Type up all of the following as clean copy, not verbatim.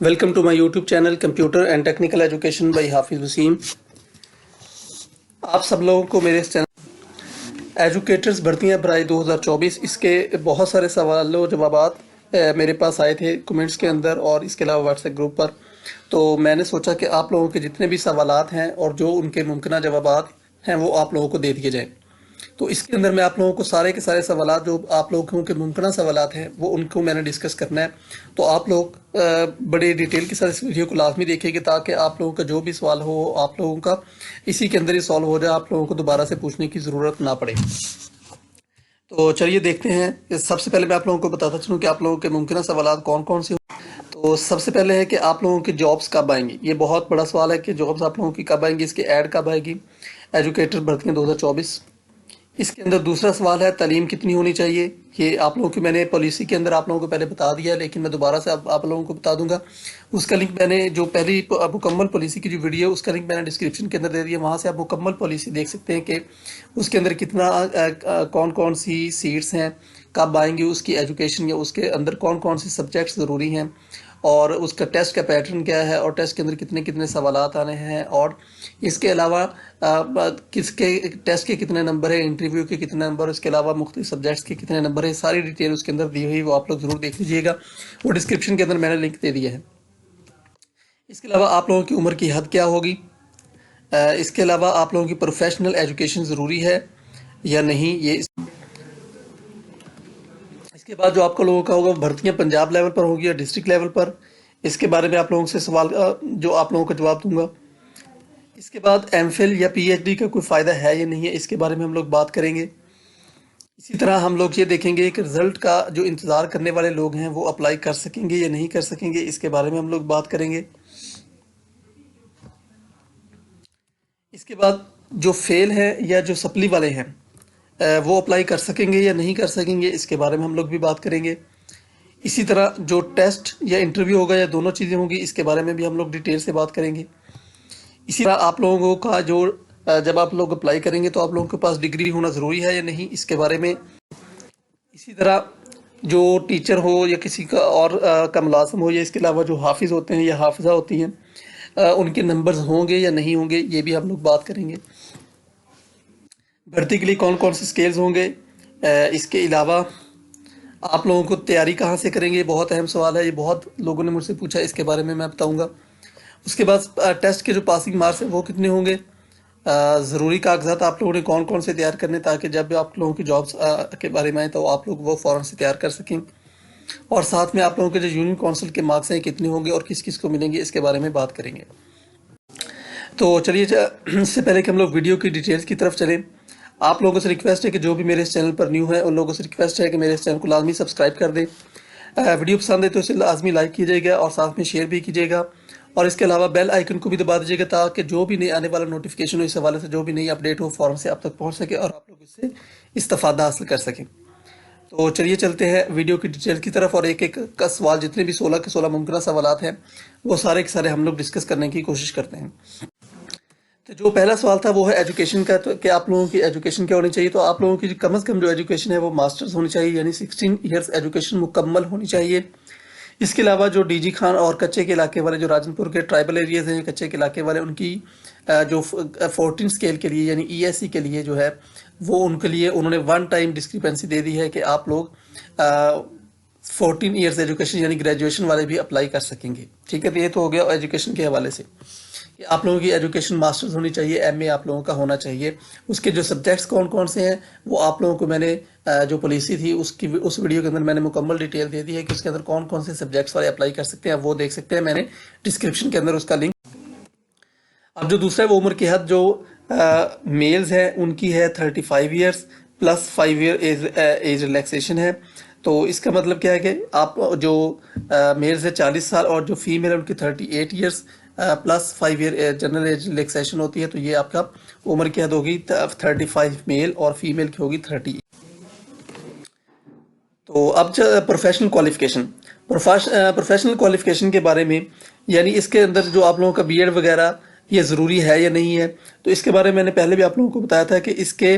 Welcome to my YouTube channel computer and technical education by Hafiz Waseem. आप सब लोगों को मेरे इस चैनल एजुकेटर्स भर्तियां भराई 2024 इसके बहुत सारे सवालों जवाबात मेरे पास आए थे कमेंट्स के अंदर और इसके अलावा व्हाट्सएप ग्रुप पर। तो मैंने सोचा कि आप लोगों के जितने भी सवालात हैं और जो उनके मुमकिन जवाबात हैं वो आप लोगों को दे दिए जाएँ। तो इसके अंदर मैं आप लोगों को सारे के सारे सवालात जो आप लोगों के मुमकिन सवालात हैं वो उनको मैंने डिस्कस करना है। तो आप लोग बड़े डिटेल के साथ इस वीडियो को लाजमी देखेंगे ताकि आप लोगों का जो भी सवाल हो आप लोगों का इसी के अंदर ही सॉल्व हो जाए, आप लोगों को दोबारा से पूछने की ज़रूरत ना पड़े। तो चलिए देखते हैं। सबसे पहले मैं आप लोगों को बताता चलूँ कि आप लोगों के मुमकिन सवालात कौन कौन से। तो सबसे पहले है कि आप लोगों की जॉब्स कब आएंगी। ये बहुत बड़ा सवाल है कि जॉब्स आप लोगों की कब आएंगी, इसकी ऐड कब आएगी। एजुकेटर भर्तियाँ 2024। इसके अंदर दूसरा सवाल है तालीम कितनी होनी चाहिए। ये आप लोगों की मैंने पॉलिसी के अंदर आप लोगों को पहले बता दिया है, लेकिन मैं दोबारा से आप लोगों को बता दूंगा। उसका लिंक मैंने जो पहली मुकम्मल पॉलिसी की जो वीडियो उसका लिंक मैंने डिस्क्रिप्शन के अंदर दे दिया। वहाँ से आप मुकम्मल पॉलिसी देख सकते हैं कि उसके अंदर कितना कौन कौन सी सीट्स हैं, कब आएंगी, उसकी एजुकेशन या उसके अंदर कौन कौन से सब्जेक्ट्स ज़रूरी हैं और उसका टेस्ट का पैटर्न क्या है और टेस्ट के अंदर कितने कितने सवालात आने हैं और इसके अलावा किसके टेस्ट के कितने नंबर है, इंटरव्यू के कितने नंबर, इसके अलावा मुख्तलिफ सब्जेक्ट्स के कितने नंबर है, सारी डिटेल उसके अंदर दी हुई, वो आप लोग ज़रूर देख लीजिएगा। वो डिस्क्रिप्शन के अंदर मैंने लिंक दे दिया है। इसके अलावा आप लोगों की उम्र की हद क्या होगी। इसके अलावा आप लोगों की प्रोफेशनल एजुकेशन ज़रूरी है या नहीं। इसके बाद जो आपका लोगों का होगा भर्तियां पंजाब लेवल पर होगी या डिस्ट्रिक्ट लेवल पर। इसके बारे में आप लोगों से सवाल जो आप लोगों का जवाब दूंगा। इसके बाद एमफिल या पीएचडी का कोई फ़ायदा है या नहीं है, इसके बारे में हम लोग बात करेंगे। इसी तरह हम लोग ये देखेंगे कि रिज़ल्ट का जो इंतज़ार करने वाले लोग हैं वो अप्लाई कर सकेंगे या नहीं कर सकेंगे, इसके बारे में हम लोग बात करेंगे। इसके बाद जो फेल है या जो सप्ली वाले हैं वो अप्लाई कर सकेंगे या नहीं कर सकेंगे, इसके बारे में हम लोग भी बात करेंगे। इसी तरह जो टेस्ट या इंटरव्यू होगा या दोनों चीज़ें होंगी, इसके बारे में भी हम लोग डिटेल से बात करेंगे। इसी तरह आप लोगों का जो जब आप लोग अप्लाई करेंगे तो आप लोगों के पास डिग्री होना ज़रूरी है या नहीं, इसके बारे में। इसी तरह जो टीचर हो या किसी का और का मुलाजिम हो या इसके अलावा जो हाफिज़ होते हैं या हाफिज़ा होती हैं उनके नंबर्स होंगे या नहीं होंगे, ये भी हम लोग बात करेंगे। भर्ती के लिए कौन कौन से स्केल्स होंगे, इसके अलावा आप लोगों को तैयारी कहाँ से करेंगे, ये बहुत अहम सवाल है। ये बहुत लोगों ने मुझसे पूछा, इसके बारे में मैं बताऊंगा। उसके बाद टेस्ट के जो पासिंग मार्क्स हैं वो कितने होंगे। ज़रूरी कागजात आप लोगों ने कौन कौन से तैयार करने ताकि जब आप लोगों की जॉब्स के बारे में आए तो आप लोग वो फ़ौरन से तैयार कर सकें। और साथ में आप लोगों के जो यूनियन काउंसिल के मार्क्स हैं कितने होंगे और किस किस को मिलेंगे, इसके बारे में बात करेंगे। तो चलिए इससे पहले कि हम लोग वीडियो की डिटेल्स की तरफ चलें, आप लोगों से रिक्वेस्ट है कि जो भी मेरे इस चैनल पर न्यू है उन लोगों से रिक्वेस्ट है कि मेरे इस चैनल को लाजमी सब्सक्राइब कर दें। वीडियो पसंद है तो इसे लाजमी लाइक कीजिएगा और साथ में शेयर भी कीजिएगा और इसके अलावा बेल आइकन को भी दबा दीजिएगा ताकि जो भी नई आने वाला नोटिफिकेशन हो इस हवाले से जो भी नई अपडेट हो फ़ौरन से आप तक पहुँच सके और आप लोग इससे इस्तेफादा हासिल कर सकें। तो चलिए चलते हैं वीडियो की डिटेल की तरफ और एक एक का सवाल, जितने भी 16 के 16 मुमकिन सवालात हैं वो सारे के सारे हम लोग डिस्कस करने की कोशिश करते हैं। तो जो पहला सवाल था वो है एजुकेशन का। तो कि आप लोगों की एजुकेशन क्या होनी चाहिए। तो आप लोगों की कम से कम जो एजुकेशन है वो मास्टर्स होनी चाहिए, यानी 16 इयर्स एजुकेशन मुकम्मल होनी चाहिए। इसके अलावा जो डीजी खान और कच्चे के इलाके वाले जो राजनपुर के ट्राइबल एरियाज हैं, कच्चे के इलाके वाले, उनकी जो 14 स्केल के लिए यानी ईएससी के लिए जो है वो उनके लिए उन्होंने वन टाइम डिस्क्रिपेंसी दे दी है कि आप लोग 14 इयर्स एजुकेशन यानी ग्रेजुएशन वाले भी अप्लाई कर सकेंगे। ठीक है, तो ये तो हो गया एजुकेशन के हवाले से कि आप लोगों की एजुकेशन मास्टर्स होनी चाहिए, एमए आप लोगों का होना चाहिए। उसके जो सब्जेक्ट्स कौन कौन से हैं वो आप लोगों को मैंने जो पॉलिसी थी उस वीडियो के अंदर मैंने मुकम्मल डिटेल दे दी है कि उसके अंदर कौन कौन से सब्जेक्ट्स वाले अप्लाई कर सकते हैं, वो देख सकते हैं, मैंने डिस्क्रिप्शन के अंदर उसका लिंक। अब जो दूसरा है वो उम्र की हद जो मेल्स हैं उनकी है 35 years plus 5 year age relaxation है। तो इसका मतलब क्या है कि आप जो मेल्स है 40 साल और जो फीमेल है उनकी 38 years plus 5 year general age relaxation होती है। तो ये आपका उम्र की हद होगी 35 मेल और फीमेल की होगी 30। तो अब प्रोफेशनल क्वालिफिकेशन, प्रोफेशनल क्वालिफिकेशन के बारे में, यानी इसके अंदर जो आप लोगों का बीएड वगैरह ये ज़रूरी है या नहीं है। तो इसके बारे में मैंने पहले भी आप लोगों को बताया था कि इसके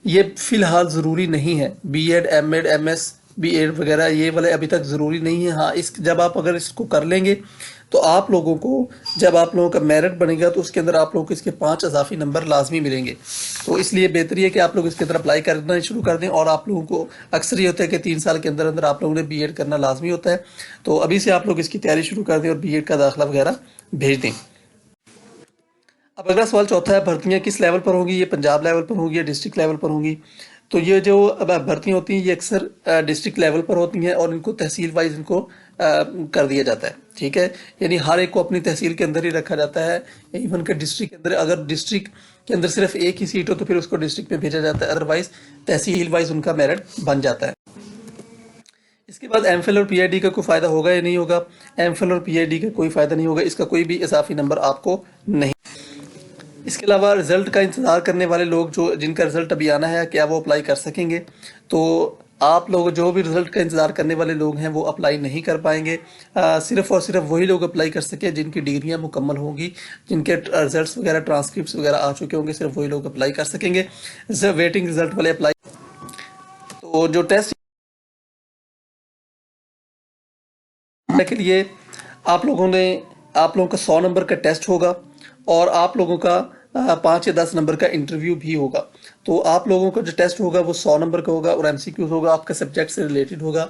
ये फ़िलहाल ज़रूरी नहीं है। बीएड, एमएड, एमएस, बीएड वगैरह ये वाले अभी तक ज़रूरी नहीं है। हाँ, जब आप अगर इसको कर लेंगे तो आप लोगों को जब आप लोगों का मेरिट बनेगा तो उसके अंदर आप लोगों को इसके 5 इजाफी नंबर लाजमी मिलेंगे। तो इसलिए बेहतर है कि आप लोग इसके अंदर अप्लाई करना शुरू कर दें। और आप लोगों को अक्सर ये होता है कि 3 साल के अंदर अंदर आप लोगों ने बीएड करना लाजमी होता है। तो अभी से आप लोग इसकी तैयारी शुरू कर दें और बीएड का दाखिला वगैरह भेज दें। अब अगला सवाल चौथा है, भर्तियां किस लेवल पर होंगी? ये पंजाब लेवल पर होंगी या डिस्ट्रिक्ट लेवल पर होंगी? तो ये जो भर्तियां होती हैं ये अक्सर डिस्ट्रिक्ट लेवल पर होती हैं और इनको तहसील वाइज इनको कर दिया जाता है। ठीक है, यानी हर एक को अपनी तहसील के अंदर ही रखा जाता है। इवन के डिस्ट्रिक्ट के अंदर, अगर डिस्ट्रिक्ट के अंदर सिर्फ एक ही सीट हो तो फिर उसको डिस्ट्रिक्ट में भेजा जाता है, अदरवाइज तहसील वाइज उनका मेरिट बन जाता है। इसके बाद एमफिल और पीआईडी का कोई फ़ायदा होगा या नहीं होगा? एमफिल और पीआईडी का कोई फ़ायदा नहीं होगा, इसका कोई भी इजाफी नंबर आपको नहीं। इसके अलावा रिज़ल्ट का इंतज़ार करने वाले लोग, जो जिनका रिज़ल्ट अभी आना है, क्या वो अप्लाई कर सकेंगे? तो आप लोग जो भी रिज़ल्ट का इंतज़ार करने वाले लोग हैं वो अप्लाई नहीं कर पाएंगे। सिर्फ़ और सिर्फ वही लोग अप्लाई कर सके जिनकी डिग्रियां मुकम्मल होंगी, जिनके रिजल्ट्स वगैरह ट्रांसक्रिप्ट्स वगैरह आ चुके होंगे, सिर्फ वही लोग अप्लाई कर सकेंगे। वेटिंग रिज़ल्ट वाले अप्लाई। तो जो टेस्ट के लिए आप लोगों का 100 नंबर का टेस्ट होगा और आप लोगों का 5 या 10 नंबर का इंटरव्यू भी होगा। तो आप लोगों का जो टेस्ट होगा वो 100 नंबर का होगा और एमसीक्यूज होगा, आपका सब्जेक्ट से रिलेटेड होगा।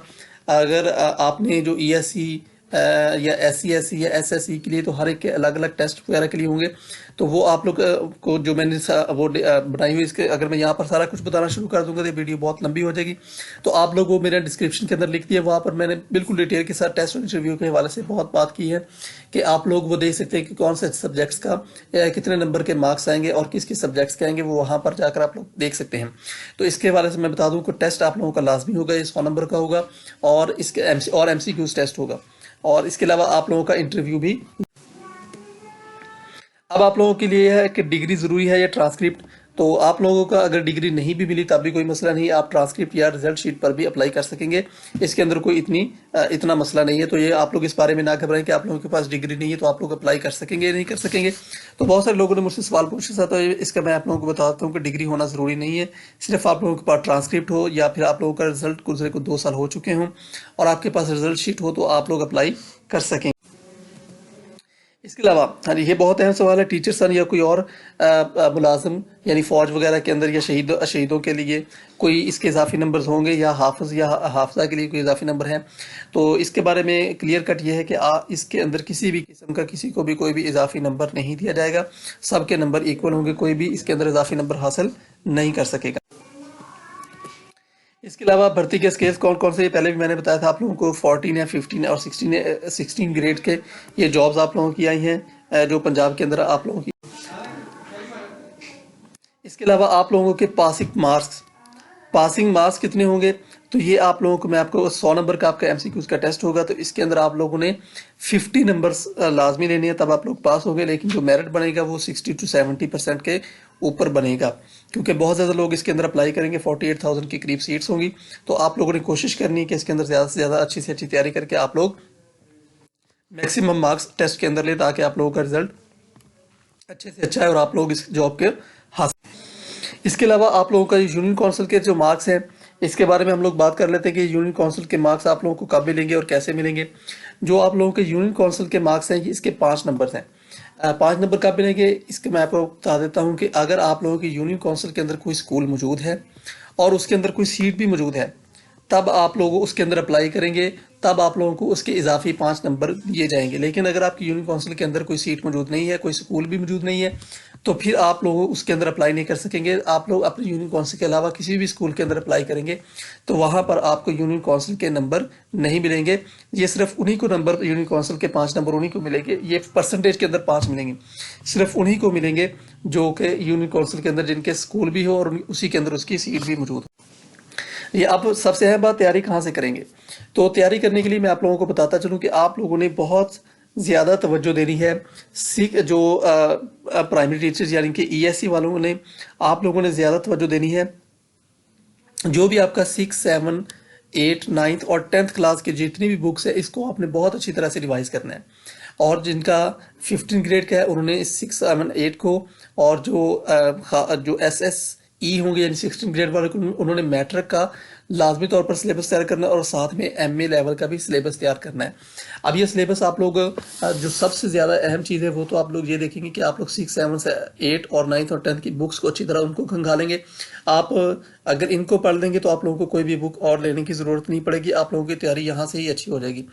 अगर आपने जो ईएससी या एससी या एसएससी के लिए, तो हर एक के अलग अलग टेस्ट वगैरह के लिए होंगे। तो वो आप लोग को जो मैंने वो बनाई हुई, इसके अगर मैं यहाँ पर सारा कुछ बताना शुरू कर दूंगा तो वीडियो बहुत लंबी हो जाएगी। तो आप लोग वो मेरे डिस्क्रिप्शन के अंदर लिख दिए, वहाँ पर मैंने बिल्कुल डिटेल के साथ टेस्ट और इंटरव्यू के हवाले से बहुत बात की है कि आप लोग वो देख सकते हैं कि कौन से सब्जेक्ट्स का कितने नंबर के मार्क्स आएंगे और किस किस सब्जेक्ट्स के आएंगे, वो वहाँ पर जाकर आप लोग देख सकते हैं। तो इसके हवाले से मैं बता दूँ कि टेस्ट आप लोगों का लाजमी होगा, ये 100 नंबर का होगा और इसके एमसीक्यूज टेस्ट होगा और इसके अलावा आप लोगों का इंटरव्यू भी। अब आप लोगों के लिए है कि डिग्री ज़रूरी है या ट्रांसक्रिप्ट। तो आप लोगों का अगर डिग्री नहीं भी मिली तब भी कोई मसला नहीं, आप ट्रांसक्रिप्ट या रिजल्ट शीट पर भी अप्लाई कर सकेंगे। इसके अंदर कोई इतना मसला नहीं है। तो ये आप लोग इस बारे में ना घबराएं कि आप लोगों के पास डिग्री नहीं है तो आप लोग अप्लाई कर सकेंगे या नहीं कर सकेंगे। तो बहुत सारे लोगों ने मुझसे सवाल पूछा था, तो इसका मैं आप लोगों को बताता हूँ कि डिग्री होना ज़रूरी नहीं है। सिर्फ आप लोगों के पास ट्रांसक्रिप्ट हो या फिर आप लोगों का रिजल्ट गुजरे को 2 साल हो चुके हों और आपके पास रिजल्ट शीट हो तो आप लोग अप्लाई कर सकेंगे। इसके अलावा, हाँ जी, ये बहुत अहम सवाल है, टीचर सन या कोई और मुलाजिम यानी फ़ौज वगैरह के अंदर या शहीदों के लिए कोई इसके इजाफी नंबर्स होंगे या हाफिज़ या हाफिज़ा के लिए कोई इजाफी नंबर है? तो इसके बारे में क्लियर कट ये है कि इसके अंदर किसी भी किस्म का किसी को भी कोई भी इजाफी नंबर नहीं दिया जाएगा, सबके नंबर इक्वल होंगे, कोई भी इसके अंदर इजाफी नंबर हासिल नहीं कर सकेगा। इसके अलावा भर्ती के स्केल्स कौन कौन से, ये पहले भी मैंने बताया था आप लोगों को, 14 या 15 और 16 ग्रेड के ये जॉब्स आप लोगों की आई हैं जो पंजाब के अंदर आप लोगों की। इसके अलावा आप लोगों के पासिंग मार्क्स कितने होंगे? तो ये आप लोगों को, मैं आपको 100 नंबर का आपका एमसीक्यूज का टेस्ट होगा, तो इसके अंदर आप लोगों ने 50 नंबर्स लाजमी लेने हैं, तब आप लोग पास होंगे। लेकिन जो मेरिट बनेगा वो 60 to 70% के ऊपर बनेगा, क्योंकि बहुत ज़्यादा लोग इसके अंदर अप्लाई करेंगे। 48,000 के करीब सीट्स होंगी। तो आप लोगों ने कोशिश करनी है कि इसके अंदर ज़्यादा से ज़्यादा अच्छी से अच्छी तैयारी करके आप लोग मैक्सिमम मार्क्स टेस्ट के अंदर लें, ताकि आप लोगों का रिजल्ट अच्छे से अच्छा है और आप लोग इस जॉब के हासिल। इसके अलावा आप लोगों का यूनियन काउंसिल के जो मार्क्स हैं, इसके बारे में हम लोग बात कर लेते हैं कि यूनियन काउंसिल के मार्क्स आप लोगों को कब मिलेंगे और कैसे मिलेंगे। जो आप लोगों के यूनियन काउंसिल के मार्क्स हैं, इसके 5 नंबर हैं। 5 नंबर कब मिलेंगे, इसके मैं आपको बता देता हूँ कि अगर आप लोगों की यूनियन काउंसिल के अंदर कोई स्कूल मौजूद है और उसके अंदर कोई सीट भी मौजूद है, तब आप लोग उसके अंदर अप्लाई करेंगे, तब आप लोगों को उसके इजाफी 5 नंबर दिए जाएंगे। लेकिन अगर आपकी यूनियन काउंसिल के अंदर कोई सीट मौजूद नहीं है, कोई स्कूल भी मौजूद नहीं है, तो फिर आप लोग उसके अंदर अप्लाई नहीं कर सकेंगे। आप लोग अपनी यूनियन काउंसिल के अलावा किसी भी स्कूल के अंदर अप्लाई करेंगे तो वहाँ पर आपको यूनियन काउंसिल के नंबर नहीं मिलेंगे। ये सिर्फ उन्हीं को नंबर, यूनियन काउंसिल के 5 नंबर उन्हीं को मिलेंगे। ये परसेंटेज के अंदर 5 मिलेंगे, सिर्फ उन्हीं को मिलेंगे जो कि यूनियन काउंसिल के अंदर जिनके स्कूल भी हो और उसी के अंदर उसकी सीट भी मौजूद हो। ये अब सबसे अहम बात, तैयारी कहाँ से करेंगे? तो तैयारी करने के लिए मैं आप लोगों को बताता चलूँ कि आप लोगों ने बहुत ज़्यादा तवज्जो देनी है। जो प्राइमरी टीचर्स यानी कि ईएससी वालों ने, आप लोगों ने ज़्यादा तवज्जो देनी है। जो भी आपका 6, 7, 8, 9 और 10th क्लास के जितनी भी बुक्स है, इसको आपने बहुत अच्छी तरह से रिवाइज करना है। और जिनका 15 ग्रेड का है उन्होंने 6, 7, 8 को, और जो एसएसई होंगे यानी 16 ग्रेड वाले को, उन्होंने मैट्रिक का लाजमी तौर पर सिलेबस तैयार करना है और साथ में MA लेवल का भी सिलेबस तैयार करना है। अब ये सिलेबस आप लोग जो सबसे ज़्यादा अहम चीज़ है वो तो आप लोग ये देखेंगे कि आप लोग 6, 7 से 8 और 9th और 10th की बुक्स को अच्छी तरह उनको खंगालेंगे। आप अगर इनको पढ़ लेंगे तो आप लोगों को कोई भी बुक और लेने की ज़रूरत नहीं पड़ेगी, आप लोगों की तैयारी यहाँ से ही अच्छी हो जाएगी।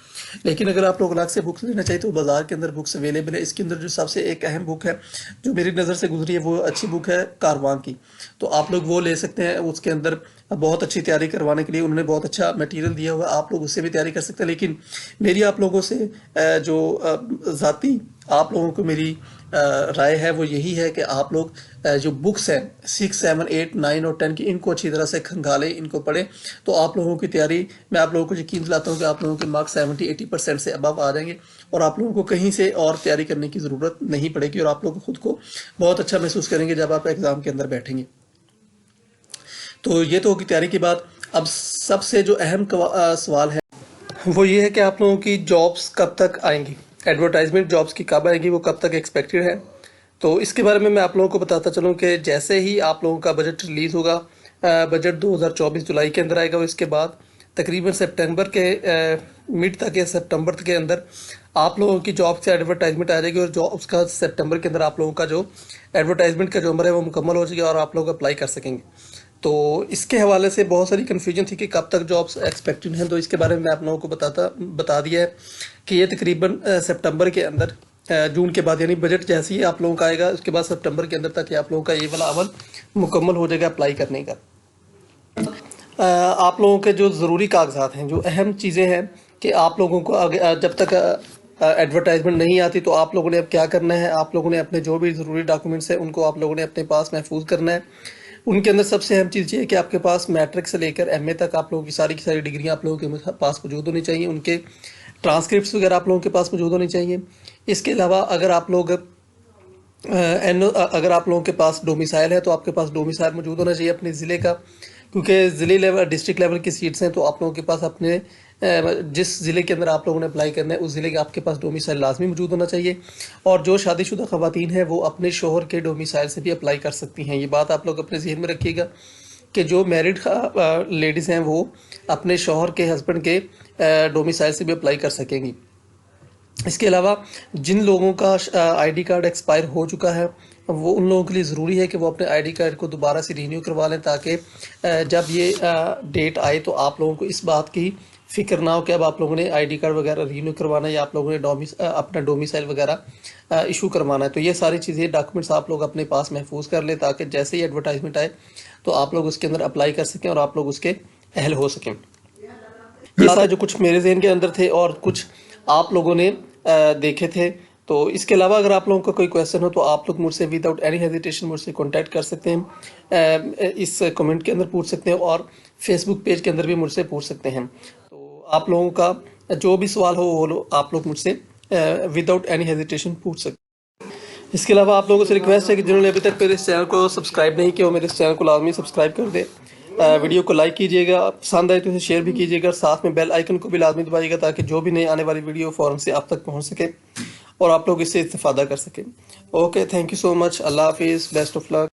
लेकिन अगर आप लोग अलग से बुक्स लेना चाहिए तो बाज़ार के अंदर बुक्स अवेलेबल है। इसके अंदर जो सबसे एक अहम बुक है जो मेरी नज़र से गुजरी है वो अच्छी बुक है कारवां की, तो आप लोग वो ले सकते हैं। उसके अंदर बहुत अच्छी तैयारी करवाने के लिए उन्होंने बहुत अच्छा मटेरियल दिया हुआ है, आप लोग उससे भी तैयारी कर सकते हैं। लेकिन मेरी आप लोगों से जो ज़ाती आप लोगों को मेरी राय है वो यही है कि आप लोग जो बुक्स हैं 6, 7, 8, 9 और 10 की इनको अच्छी तरह से खंगालें, इनको पढ़ें, तो आप लोगों की तैयारी, मैं आप लोगों को यकीन दिलाता हूँ कि आप लोगों के मार्क्स 70-80% से अबव आ जाएंगे और आप लोगों को कहीं से और तैयारी करने की ज़रूरत नहीं पड़ेगी और आप लोग खुद को बहुत अच्छा महसूस करेंगे जब आप एग्ज़ाम के अंदर बैठेंगे। तो ये तो होगी तैयारी की बात। अब सबसे जो अहम सवाल है वो ये है कि आप लोगों की जॉब्स कब तक आएंगी, एडवर्टाइजमेंट जॉब्स की कब आएगी, वो कब तक एक्सपेक्टेड है। तो इसके बारे में मैं आप लोगों को बताता चलूँ कि जैसे ही आप लोगों का बजट रिलीज़ होगा, बजट 2024 जुलाई के अंदर आएगा, इसके बाद तकरीबन सितंबर के मिड तक या सितंबर के अंदर आप लोगों की जॉब से एडवर्टाइजमेंट आ जाएगी और जॉब्स का सितंबर के अंदर आप लोगों का जो एडवर्टाइजमेंट का जो उम्र है वो मुकम्मल हो जाएगी और आप लोग अप्लाई कर सकेंगे। तो इसके हवाले से बहुत सारी कन्फ्यूजन थी कि कब तक जॉब्स एक्सपेक्टेड हैं, तो इसके बारे में मैं आप लोगों को बता दिया है कि ये तकरीबन सितंबर के अंदर, जून के बाद, यानी बजट जैसे ही आप लोगों का आएगा उसके बाद सितंबर के अंदर तक आप लोगों का ये वाला अमल मुकम्मल हो जाएगा अप्लाई करने का। आप लोगों के जो ज़रूरी कागजात हैं, जो अहम चीज़ें हैं कि आप लोगों को आगे जब तक एडवर्टाइजमेंट नहीं आती तो आप लोगों ने अब क्या करना है, आप लोगों ने अपने जो भी ज़रूरी डॉक्यूमेंट्स हैं उनको आप लोगों ने अपने पास महफूज करना है। उनके अंदर सबसे अहम चीज़ ये है कि आपके पास मैट्रिक से लेकर MA तक आप लोगों की सारी डिग्रियां आप लोगों के पास मौजूद होनी चाहिए, उनके ट्रांसक्रिप्ट्स वगैरह आप लोगों के पास मौजूद होनी चाहिए। इसके अलावा अगर आप लोग अगर आप लोगों के पास डोमिसाइल है तो आपके पास डोमिसाइल मौजूद होना चाहिए अपने ज़िले का, क्योंकि ज़िले लेवल डिस्ट्रिक्ट लेवल की सीट्स हैं तो आप लोगों के पास अपने जिस ज़िले के अंदर आप लोगों ने अप्लाई करना है उस ज़िले का आपके पास डोमिसाइल लाजमी मौजूद होना चाहिए। और जो शादीशुदा ख़वातीन हैं वो अपने शोहर के डोमिसाइल से भी अप्लाई कर सकती हैं। ये बात आप लोग अपने जहन में रखिएगा कि जो मैरिड लेडीज़ हैं वो अपने शोहर के हस्बैंड के डोमिसाइल से भी अप्लाई कर सकेंगी। इसके अलावा जिन लोगों का ID कार्ड एक्सपायर हो चुका है वो उन लोगों के लिए ज़रूरी है कि वो अपने ID कार्ड को दोबारा से रीन्यू करवा लें, ताकि जब ये डेट आए तो आप लोगों को इस बात की फ़िक्र ना हो कि अब आप लोगों ने ID कार्ड वगैरह रीन्यू करवाना है या आप लोगों ने अपना डोमिसाइल वगैरह इशू करवाना है। तो ये सारी चीज़ें डॉक्यूमेंट्स आप लोग अपने पास महफूज कर लें ताकि जैसे ही एडवर्टाइजमेंट आए तो आप लोग उसके अंदर अप्लाई कर सकें और आप लोग उसके अहल हो सकें। ये सारे जो कुछ मेरे जहन के अंदर थे और कुछ आप लोगों ने देखे थे। तो इसके अलावा अगर आप लोगों का कोई क्वेश्चन हो तो आप लोग मुझसे विदाउट एनी हेजिटेशन मुझसे कांटेक्ट कर सकते हैं, इस कमेंट के अंदर पूछ सकते हैं और फेसबुक पेज के अंदर भी मुझसे पूछ सकते हैं। तो आप लोगों का जो भी सवाल हो वो आप लोग मुझसे विदाउट एनी हेजिटेशन पूछ सकते हैं। इसके अलावा आप लोगों से रिक्वेस्ट है कि जिन्होंने अभी तक मेरे इस चैनल को सब्सक्राइब नहीं किया वो मेरे इस चैनल को लाजमी सब्सक्राइब कर दे, वीडियो को लाइक कीजिएगा, पसंद आए तो इसे शेयर भी कीजिएगा, साथ में बेल आइकन को भी लाजमी दबाइएगा ताकि जो भी नई आने वाली वीडियो फ़ौरन से आप तक पहुंच सके और आप लोग इससे इस्तेफादा कर सकें। Okay, thank you so much, अल्लाह हाफिज़, बेस्ट ऑफ लक।